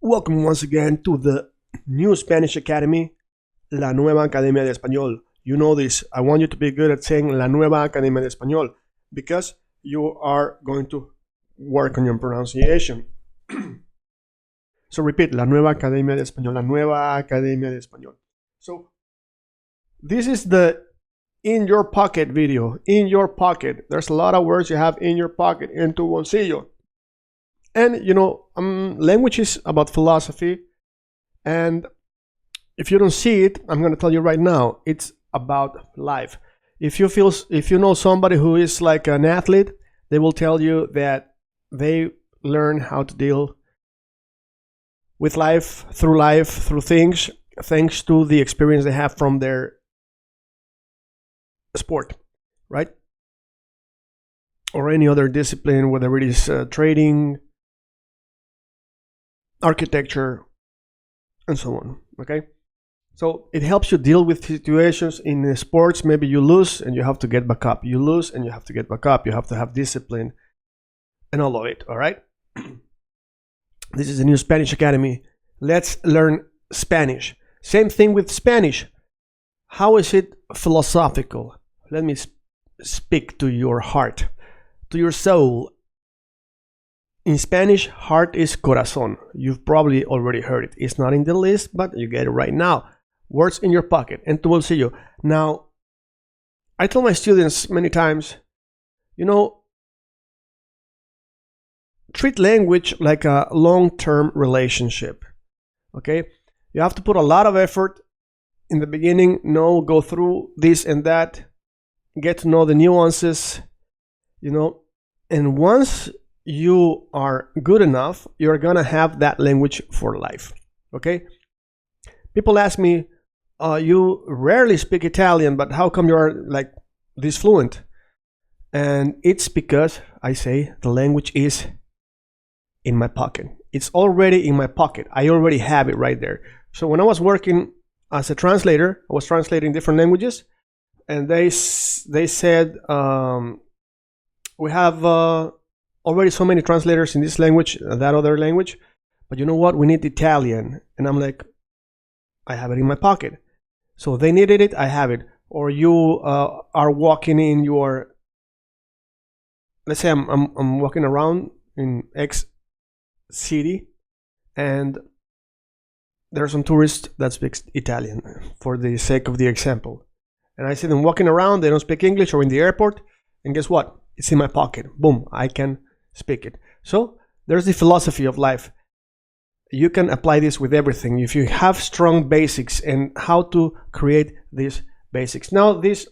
Welcome once again to the new Spanish Academy, La Nueva Academia de Español. You know this. I want you to be good at saying La Nueva Academia de Español because you are going to work on your pronunciation. So repeat, La Nueva Academia de Español, La Nueva Academia de Español. So this is the in your pocket video. In your pocket. There's a lot of words you have in your pocket, en tu bolsillo. And you know, language is about philosophy, and if you don't see it, I'm going to tell you right now, it's about life. If you know somebody who is like an athlete, they will tell you that they learn how to deal with life, through things, thanks to the experience they have from their sport, right? Or any other discipline, whether it is trading, architecture, and so on. Okay, so it helps you deal with situations in sports. Maybe you lose and you have to get back up. You lose and you have to get back up. You have to have discipline and all of it. All right. This is a new Spanish Academy. Let's learn Spanish. Same thing with Spanish. How is it philosophical? Let me speak to your heart, to your soul. In Spanish, heart is corazón. You've probably already heard it. It's not in the list, but you get it right now. Words in your pocket, en tu bolsillo. Now, I tell my students many times, you know, treat language like a long-term relationship. Okay? You have to put a lot of effort in the beginning, go through this and that, get to know the nuances, you know, and once you are good enough, you're gonna have that language for life. Okay? People ask me, you rarely speak Italian, but how come you are like this fluent? And it's because I say the language is in my pocket. It's already in my pocket. I already have it right there. So when I was working as a translator, I was translating different languages, and they said, we have already so many translators in this language, that other language, but you know what? We need Italian. And I'm like, I have it in my pocket. So they needed it, I have it. Or you are walking in your, let's say I'm walking around in X city, and there are some tourists that speak Italian, for the sake of the example. And I see them walking around, they don't speak English, or in the airport, and guess what? It's in my pocket. Boom, I can speak it. So there's the philosophy of life. You can apply this with everything if you have strong basics and how to create these basics. Now this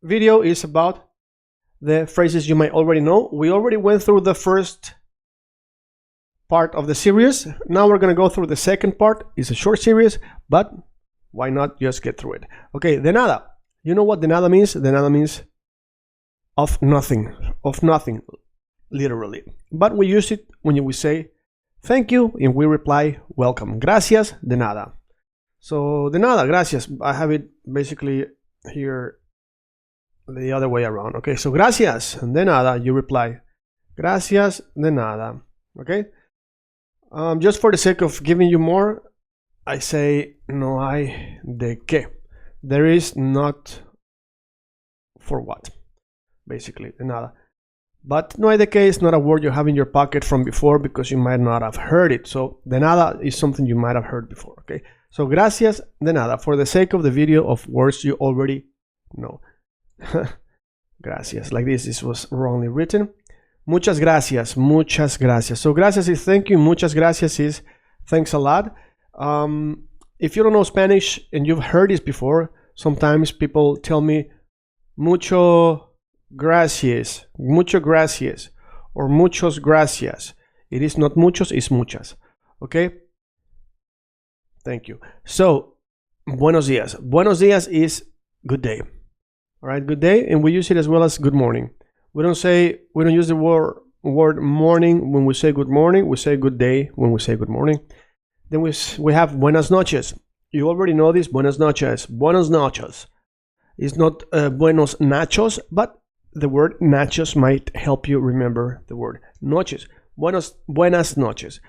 video is about the phrases you might already know. We already went through the first part of the series. Now we're going to go through the second part. It's a short series, but why not just get through it? Okay, de nada. You know what de nada means? De nada means of nothing, literally. But we use it when we say thank you and we reply welcome. Gracias, de nada. So de nada, gracias. I have it basically here the other way around. Okay, so gracias, de nada, you reply gracias, de nada. Okay, just for the sake of giving you more, I say no hay de qué. There is not for what, basically, de nada. But no hay de qué is not a word you have in your pocket from before because you might not have heard it. So de nada is something you might have heard before. Okay, so gracias, de nada, for the sake of the video of words you already know. Gracias, like this was wrongly written. Muchas gracias, muchas gracias. So gracias is thank you, muchas gracias is thanks a lot. If you don't know Spanish and you've heard this before, sometimes people tell me mucho gracias, mucho gracias, or muchos gracias. It is not muchos, it's muchas. Okay? Thank you. So, buenos días. Buenos días is good day. All right, good day, and we use it as well as good morning. We don't use the word morning when we say good morning. We say good day when we say good morning. Then we have buenas noches. You already know this, buenas noches. Buenas noches. It's not buenos nachos, but the word nachos might help you remember the word noches. Buenas noches.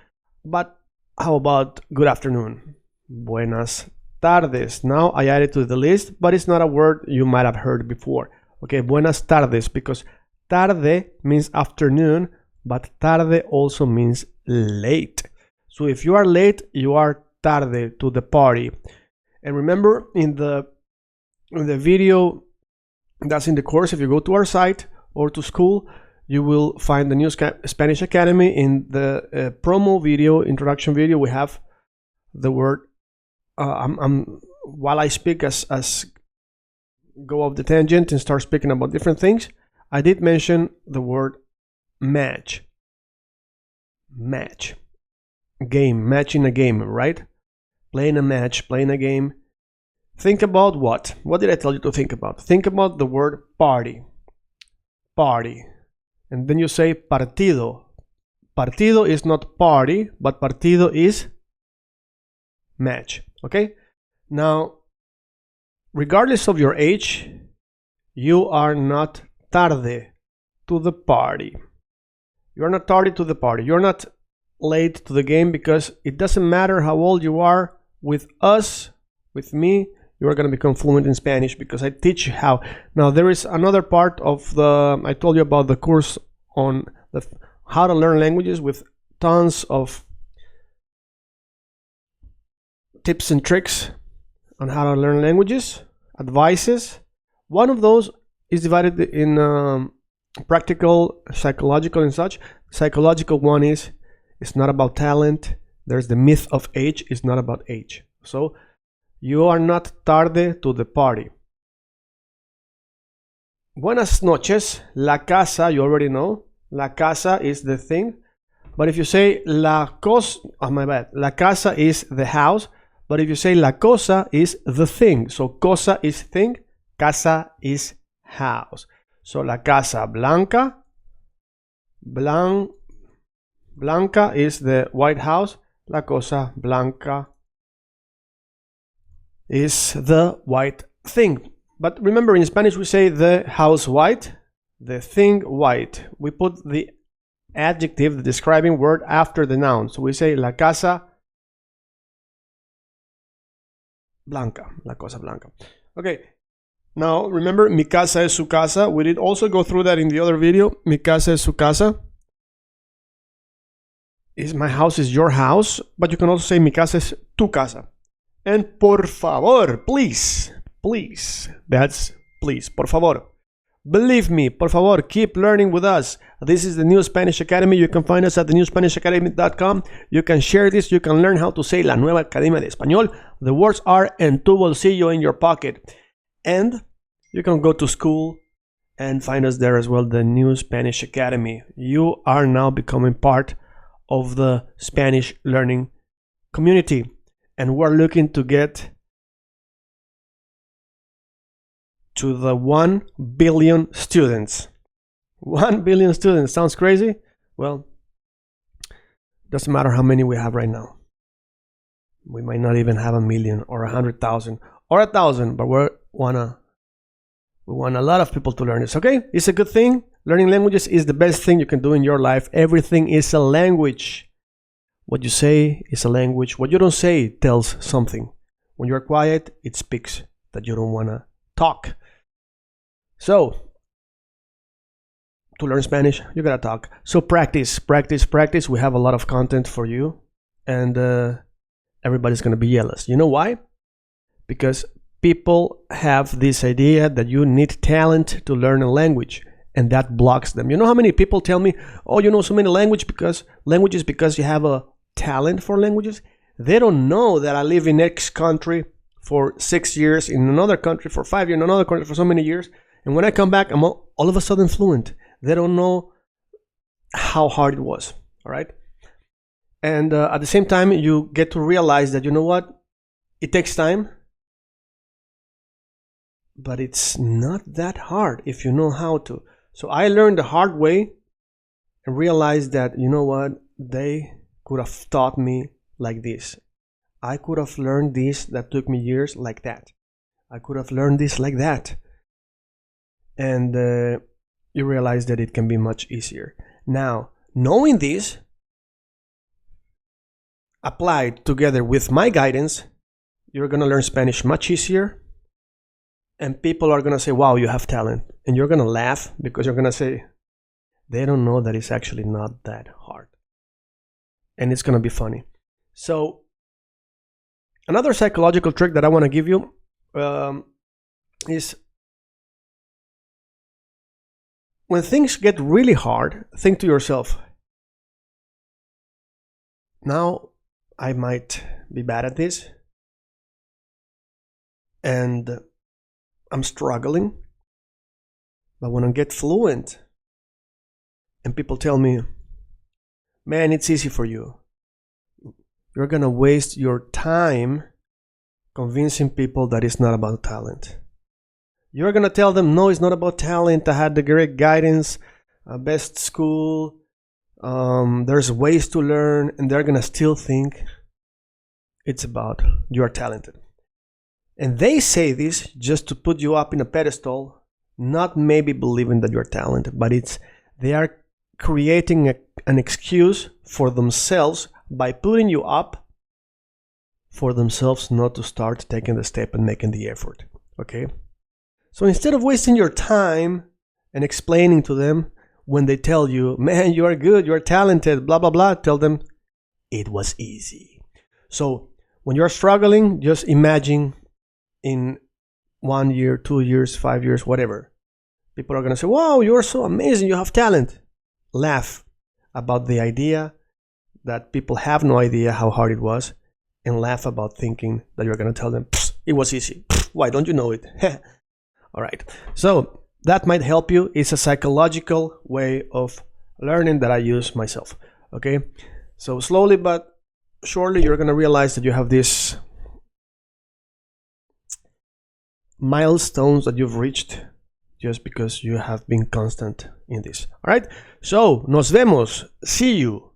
But How about good afternoon? Buenas tardes. Now I added to the list, but it's not a word you might have heard before. Okay, buenas tardes, because tarde means afternoon, but tarde also means late. So if you are late, you are tarde to the party. And remember, in the video that's in the course, if you go to our site or to school, you will find the new Spanish Academy. In the promo video, introduction video, we have the word, while I speak as go off the tangent and start speaking about different things, I did mention the word match. Match. Game, matching a game, right? Playing a match, playing a game. Think about what? What did I tell you to think about? Think about the word party. Party. And then you say partido. Partido is not party, but partido is match. Okay? Now, regardless of your age, you are not tarde to the party. You're not tardy to the party. You're not late to the game, because it doesn't matter how old you are. With us, with me, you are going to become fluent in Spanish, because I teach you how. Now, there is another part of I told you about the course on how to learn languages, with tons of tips and tricks on how to learn languages, advices. One of those is divided in practical, psychological, and such. Psychological one is, it's not about talent. There's the myth of age. It's not about age. So you are not tarde to the party. Buenas noches. La casa, you already know. La casa is the thing. But if you say la cosa, oh my bad. La casa is the house. But if you say la cosa is the thing. So cosa is thing. Casa is house. So la casa blanca. Blanca is the white house. La cosa blanca is the white thing. But remember, in Spanish we say the house white, the thing white. We put the adjective, the describing word, after the noun. So we say la casa blanca, la cosa blanca. Okay, now remember, mi casa es su casa. We did also go through that in the other video. Mi casa es su casa. My house is your house, but you can also say mi casa es tu casa. And por favor, please, that's please, por favor. Believe me, por favor, keep learning with us. This is the New Spanish Academy. You can find us at thenewspanishacademy.com. You can share this. You can learn how to say La Nueva Academia de Español. The words are en tu bolsillo, in your pocket. And you can go to school and find us there as well, the New Spanish Academy. You are now becoming part of the Spanish learning community, and we're looking to get to the 1 billion students. 1 billion students sounds crazy? Well, doesn't matter how many we have right now. We might not even have 1 million or 100,000 or 1,000, but we want a lot of people to learn this. Okay, it's a good thing. Learning languages is the best thing you can do in your life. Everything is a language. What you say is a language. What you don't say tells something. When you're quiet, it speaks that you don't want to talk. So, to learn Spanish, you gotta talk. So practice. We have a lot of content for you, and everybody's gonna be jealous. You know why? Because people have this idea that you need talent to learn a language, and that blocks them. You know how many people tell me, oh, you know so many languages because you have a talent for languages? They don't know that I live in X country for 6 years, in another country for 5 years, in another country for so many years, and when I come back, I'm all of a sudden fluent. They don't know how hard it was, all right? And at the same time, you get to realize that, you know what? It takes time, but it's not that hard if you know how to. So I learned the hard way and realized that, you know what? They could have taught me like this. I could have learned this that took me years like that. I could have learned this like that. And you realize that it can be much easier. Now, knowing this, applied together with my guidance, you're going to learn Spanish much easier. And people are going to say, wow, you have talent. And you're going to laugh because you're going to say, they don't know that it's actually not that hard. And it's going to be funny. So another psychological trick that I want to give you is when things get really hard, think to yourself, now I might be bad at this and I'm struggling, but when I get fluent and people tell me, man, it's easy for you, you're gonna waste your time convincing people that it's not about talent. You're gonna tell them, no, it's not about talent. I had the great guidance, best school, there's ways to learn, and they're gonna still think it's about you're talented. And they say this just to put you up in a pedestal, not maybe believing that you're talented, but they are creating an excuse for themselves by putting you up for themselves not to start taking the step and making the effort. Okay? So instead of wasting your time and explaining to them when they tell you, man, you are good, you are talented, blah, blah, blah, tell them it was easy. So when you're struggling, just imagine in 1 year, 2 years, 5 years, whatever, people are going to say, wow, you're so amazing, you have talent. Laugh about the idea that people have no idea how hard it was, and laugh about thinking that you're going to tell them, it was easy. Why don't you know it? All right. So that might help you. It's a psychological way of learning that I use myself. Okay. So slowly but surely you're going to realize that you have these milestones that you've reached just because you have been constant in this. All right. So nos vemos. See you